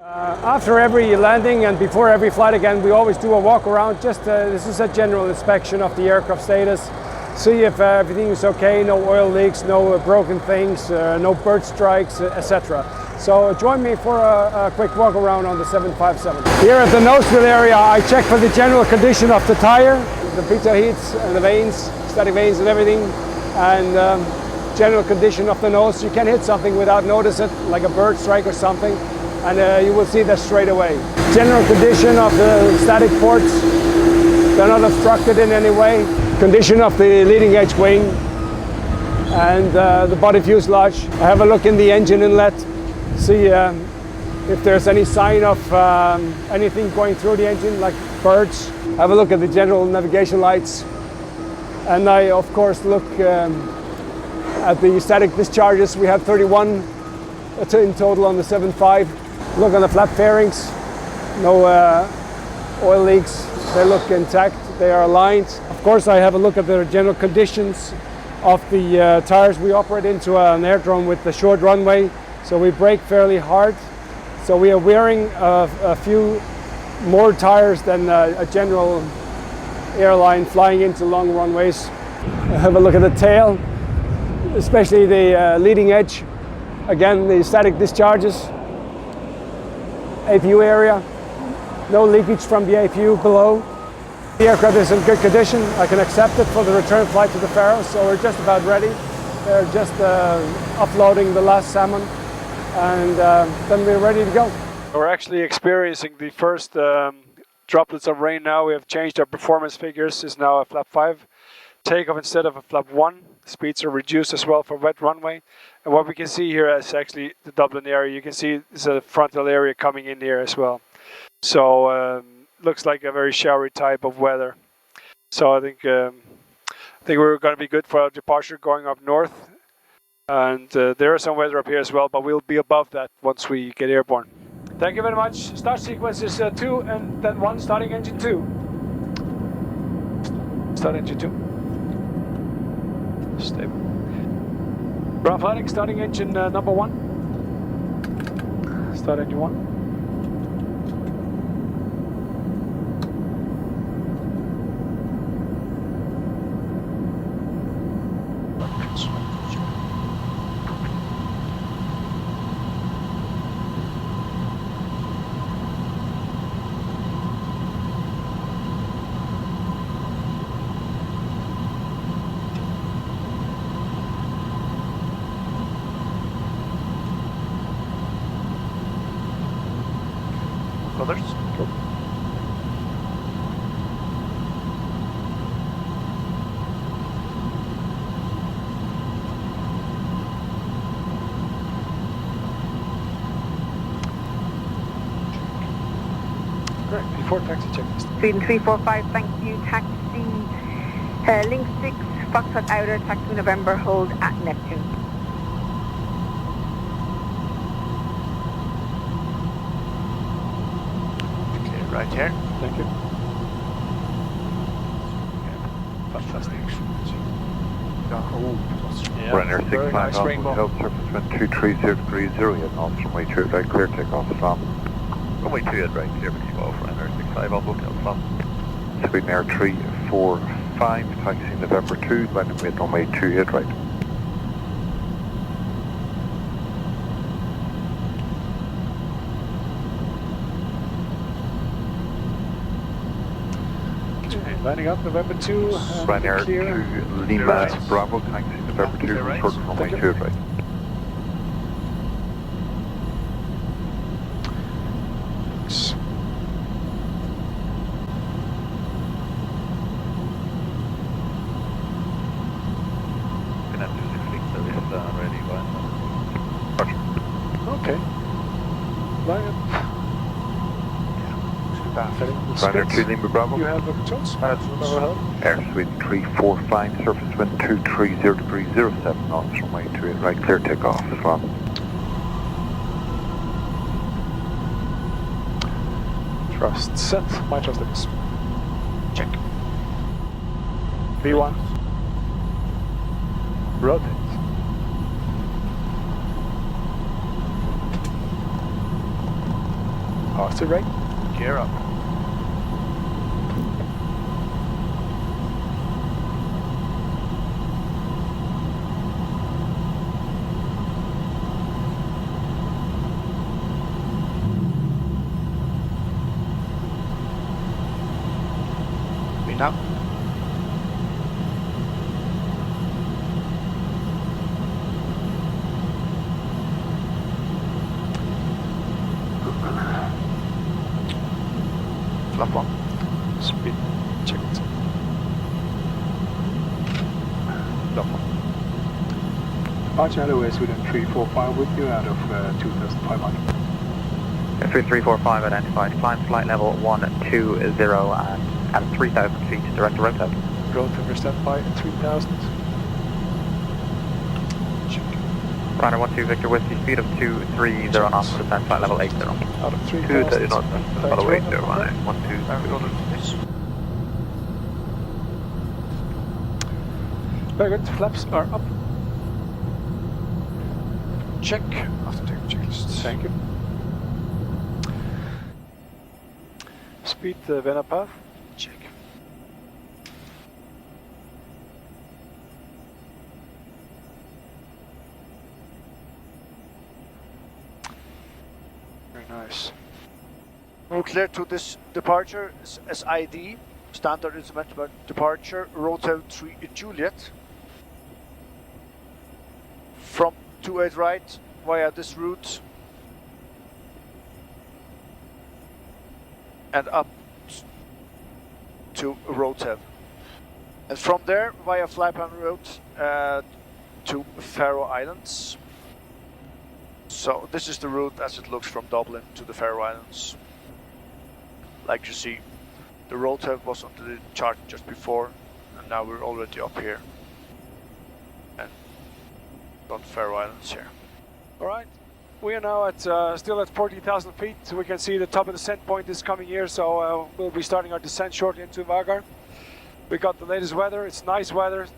After every landing and before every flight again, we always do a walk around. This is a general inspection of the aircraft status. See if everything is okay, no oil leaks, no broken things, no bird strikes, etc. So join me for a quick walk around on the 757. Here at the nose wheel area, I check for the general condition of the tire, the pitot heats and the vanes, static vanes and everything, and general condition of the nose. You can hit something without notice it, like a bird strike or something, and you will see that straight away. General condition of the static ports, they're not obstructed in any way. Condition of the leading edge wing and the body fuselage. I have a look in the engine inlet, see if there's any sign of anything going through the engine, like birds. Have a look at the general navigation lights, and I of course look at the static discharges. We have 31 in total on the 7.5. Look on the flap fairings, no oil leaks, they look intact, they are aligned. Of course I have a look at the general conditions of the tires. We operate into an airdrome with a short runway, so we brake fairly hard. So we are wearing a few more tires than a general airline flying into long runways. Have a look at the tail, especially the leading edge. Again, the static discharges. APU area, no leakage from the APU below. The aircraft is in good condition. I can accept it for the return flight to the Faroes, so we're just about ready. They're just offloading the last salmon, and then we're ready to go. We're actually experiencing the first droplets of rain now. We have changed our performance figures. It's now a flap 5 takeoff instead of a flap 1. Speeds are reduced as well for wet runway. And what we can see here is actually the Dublin area. You can see there's a frontal area coming in here as well. So looks like a very showery type of weather. So I think we're going to be good for our departure going up north. And there is some weather up here as well, but we'll be above that once we get airborne. Thank you very much. Start sequence is 2 and then 1, starting engine 2. Start engine 2. Stable. Ground flighting, starting engine number 1. Start engine 1. Others? Cool. Great, before taxi checklist. Sweden 345, thank you. Taxi link 6, Foxtrot Outer, taxi November, hold at Neptune. Right here. Thank you. Fantastic. Yeah. Runner 65 nice on rainbow. hotel surface wind 230 degrees 0 yet knots from way 2 right clear takeoff from runway 2 at right clear takeoff off runner 65 on hotel from Sweden Air 345 taxi November 2 landing with runway 2 at right. Lining up November 2. Ryanair 2 Lima Bravo taxi November 2 short runway 2 at right. Thanks. Can have to fix service ready one. Okay. Line up. Ryanair 2 Lima Bravo. You have controls? Air Sweden 345, surface wind 230 degrees 07 knots, runway 2 at right, clear takeoff as well. Thrust set, my thrust limits. Check. V1. Rotate. Positive rate. Gear up. Speed now. Flap 1. Speed checked. Flap 1. Departure Airways within 345 with you out of 2,500. 345 identified. Climb flight level 120 and at 3,000 feet direct to rotate. Rotor standby at 3,000. Check. Runner 12 Victor Whiskey, speed of 230 knots, descend flight level 80. Out of 3,000. 230 knots, descend flight level 80, runner 12 Very good, flaps are up. Check. After taking checklist. Thank you. Speed Vena path. Check. Very nice. We're clear to this departure SID, standard instrument departure, Rotel 3 Juliet. From 28 right via this route and up to Rotel. And from there via Flypan route to Faroe Islands. So this is the route as it looks from Dublin to the Faroe Islands. Like you see, the Rotel was on the chart just before, and now we're already up here. And on Faroe Islands here. Alright, we are now at still at 40,000 feet. So we can see the top of the descent point is coming here, so we'll be starting our descent shortly into Vagar. We got the latest weather, it's nice weather.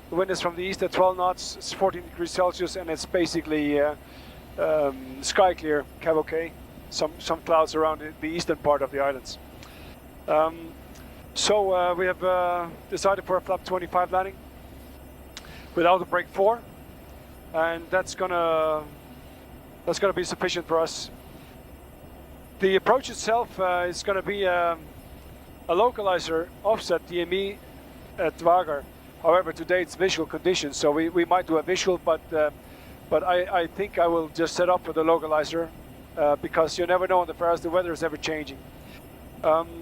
The wind is from the east at 12 knots, it's 14 degrees Celsius, and it's basically sky clear, Cab OK. Some clouds around the eastern part of the islands. So we have decided for a flap 25 landing without a brake 4, and that's gonna be sufficient for us. The approach itself is gonna be a localizer offset DME at Vagar. However, today it's visual conditions, so we might do a visual, but I think I will just set up for the localizer because you never know on the Faroes, the weather is ever changing.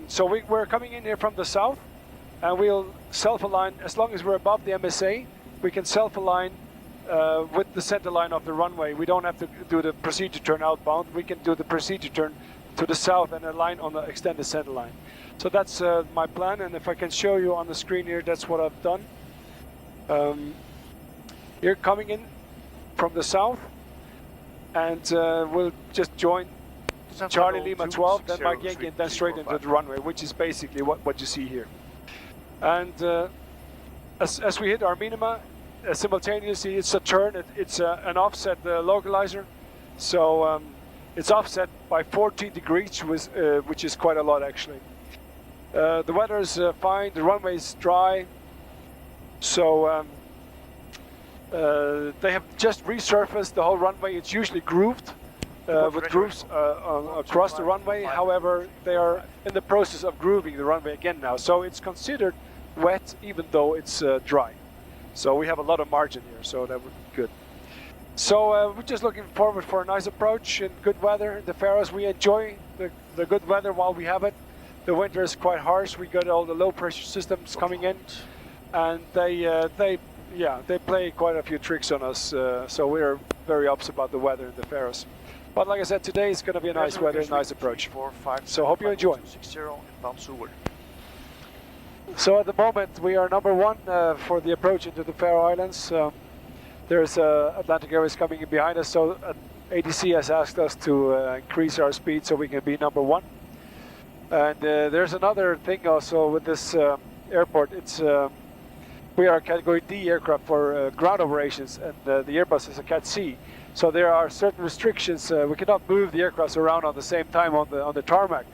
So we're coming in here from the south, and we'll self-align. As long as we're above the MSA, we can self-align with the center line of the runway. We don't have to do the procedure turn outbound. We can do the procedure turn to the south and align on the extended center line. So that's my plan, and if I can show you on the screen here, that's what I've done. You're coming in from the south, and we'll just join Charlie Lima 12, then Mike Yankee, and then straight into the runway, which is basically what you see here. And as we hit our minima, simultaneously it's a turn, it's an offset localizer, so it's offset by 14 degrees, which is quite a lot actually. The weather is fine, the runway is dry, so they have just resurfaced the whole runway. It's usually grooved with grooves across the runway. However, they are in the process of grooving the runway again now, so it's considered wet even though it's dry. So we have a lot of margin here, so that would be good. So we're just looking forward for a nice approach in good weather in the Faroes. We enjoy the good weather while we have it. The winter is quite harsh. We got all the low pressure systems coming in, and they play quite a few tricks on us. So we're very upset about the weather in the Faroes. But like I said, today is going to be a nice weather, nice approach. So hope you enjoy. So at the moment we are number one for the approach into the Faroe Islands. There's Atlantic Airways coming in behind us, so ATC has asked us to increase our speed so we can be number one. And there's another thing also with this airport. It's we are a Category D aircraft for ground operations, and the Airbus is a Cat C. So there are certain restrictions. We cannot move the aircrafts around at the same time on the tarmac.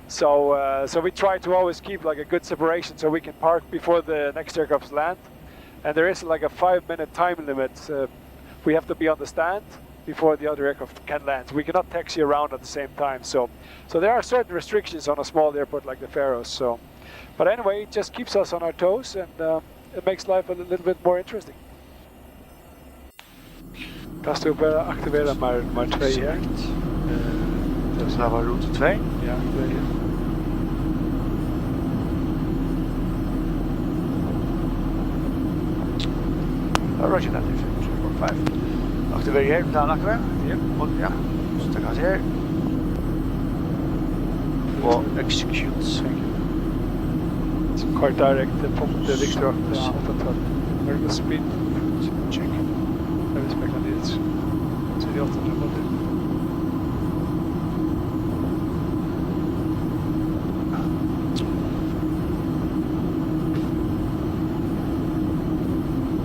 So we try to always keep like a good separation so we can park before the next aircrafts land. And there is like a 5-minute time limit. We have to be on the stand before the other aircraft can land. We cannot taxi around at the same time. So there are certain restrictions on a small airport like the Faroes. So, but anyway, it just keeps us on our toes, and it makes life a little bit more interesting. Kan du börja aktivera Mar 2 här? Så det var route 2? Ja, det är det. Roger that, 345. Activeer hier, down activeer. Ja. Ja, så det gaat hier. Och execute. Thank you. It's quite direct. Punkt Victor 812. Vertical speed. Check. Jag vill spekla dit. Så det är 812.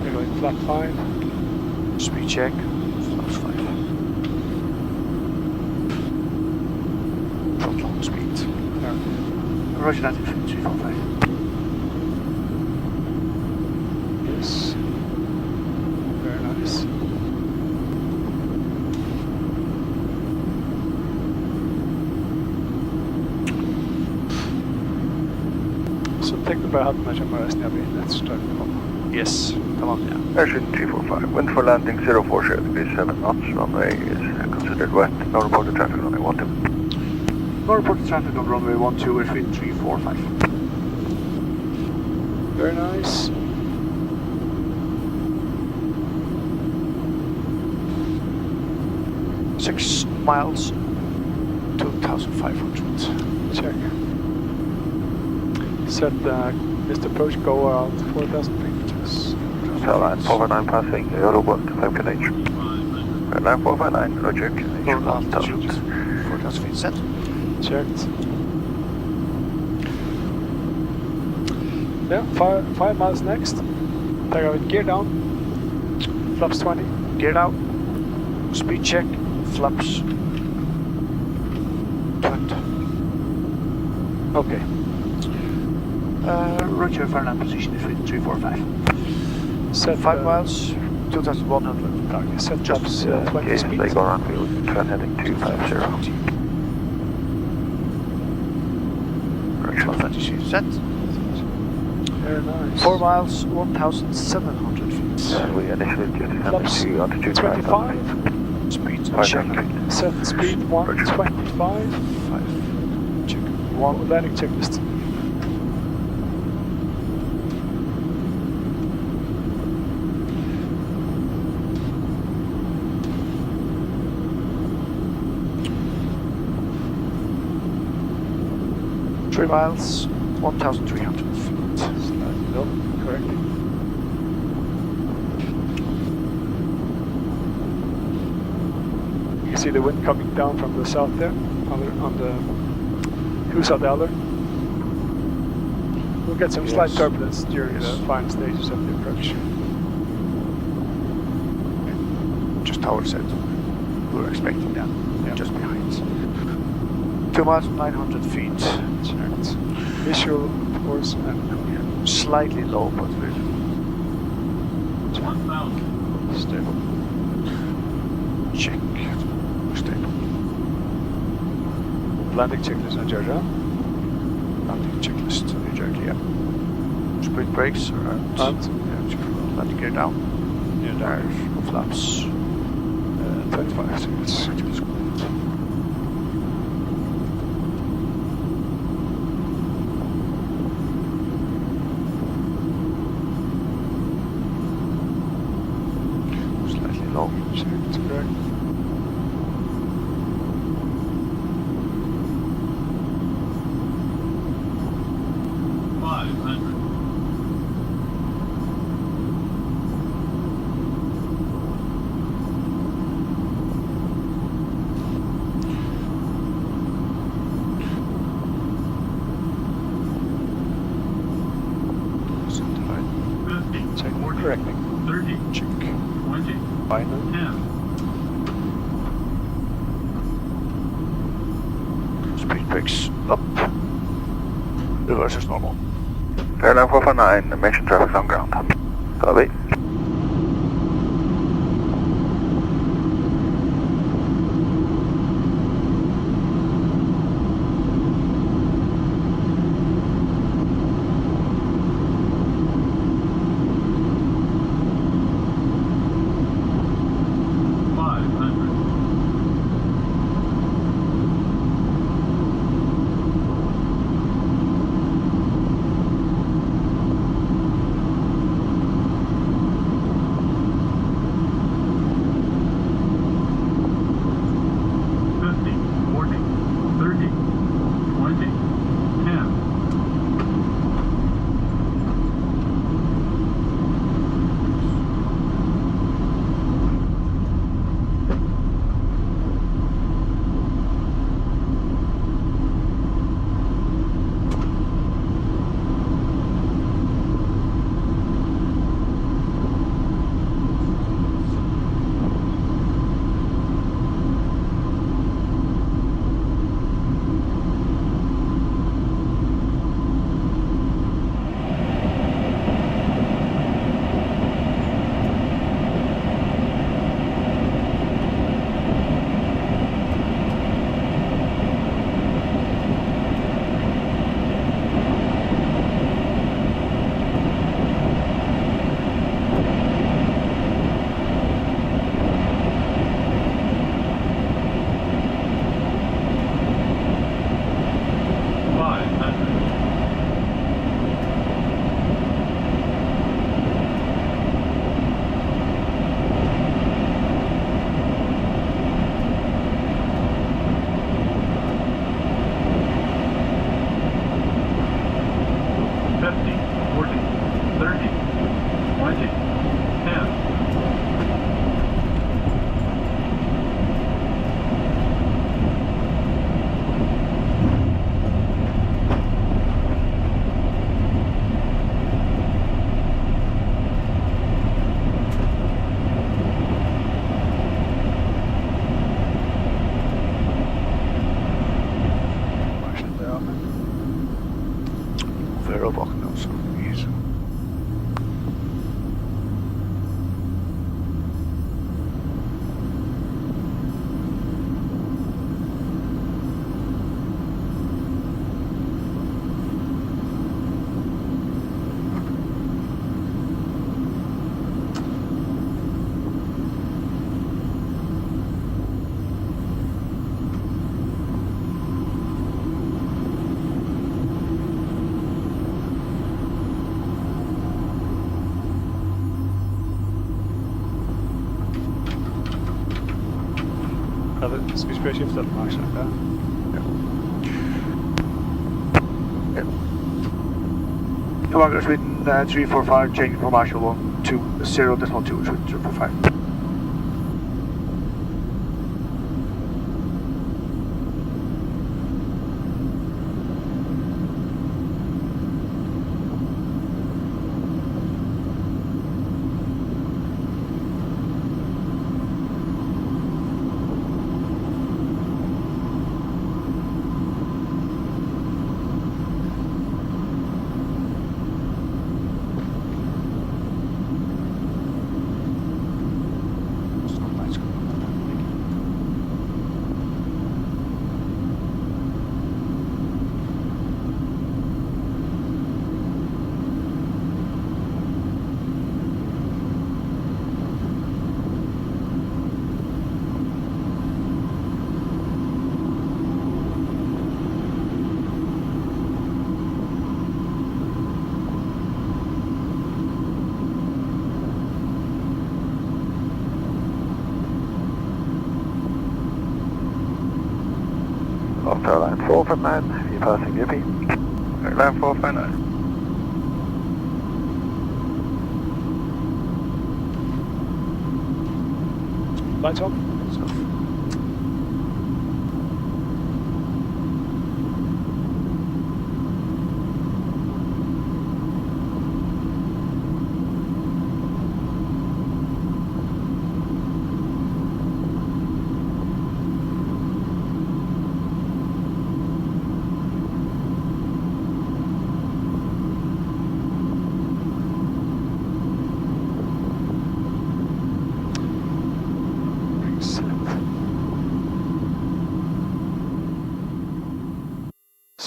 We're going flat 5. Speed check. Flaps 5. Front long speed. Yeah. Roger that, 345. Yes. Very nice. So take the bar much of my snabby. Let's start the home. Yes, come on, yeah. Airstream 345, wind for landing 040 degrees 7 knots, runway is considered wet, no reported traffic runway 12. No reported traffic on runway 12, airspeed 345. Very nice. Six miles, 2,500. Check. Set this approach go around 4,000 feet. Airline 459 passing, Euro 1 to 5 Canadian. Airline 459, Roger, Canadian 1000. 4,000 feet set. Checked. Yeah, 5 miles next. Takeoff with gear down. Flaps 20. Geared out. Speed check. Flaps 20. Okay. Roger, Fahrenheit position is 345. Set 5 miles, 2,100. Okay, set Just, jumps 20 Okay, speed. they go around field, turn heading 250. Roger, 20 feet set. Very nice. 4 miles, 1,700 feet. We initially just Flaps to altitude 25. Speed Check. check. Set speed 125. 5. Check. One landing checklist. Three miles, 1,300 feet. Slightly low, correct. You see the wind coming down from the south there, on the Husadalur. We'll get some slight turbulence during the final stages of the approach. Just tower set. We were expecting that. Yeah. Just behind. 2 miles, 900 feet. Checked. Visual, of course, and Slightly low, but we're stable. check. Stable. Landing checklist on Georgia. Landing checklist. New Jersey, yeah. Speed brakes around. Yeah, landing gear down. Yeah, There's flaps. 25 seconds. Slightly low. Checked, correct. Final. 10. Speed brakes up. Reverse as normal. Airline 459, mention traffic's on ground. Copy. Skal vi spørge skiftet på Marshall? Ja. Vagar Sweden 345, changing for Marshall 120.2, 345. Airline 459, you're passing Yippee. Airline 459. Lights off.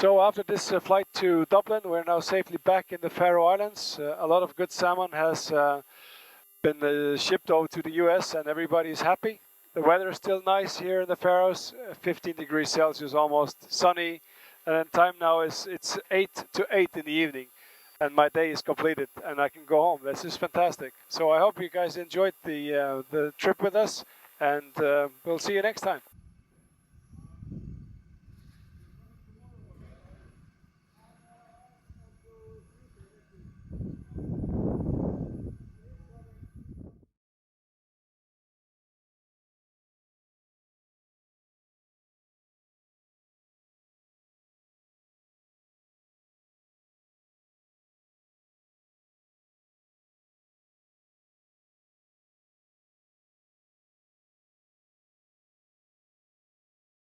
So after this flight to Dublin, we're now safely back in the Faroe Islands. A lot of good salmon has been shipped over to the US and everybody is happy. The weather is still nice here in the Faroes, 15 degrees Celsius, almost sunny. And then time now is it's 8 to 8 in the evening and my day is completed and I can go home. This is fantastic. So I hope you guys enjoyed the trip with us and we'll see you next time.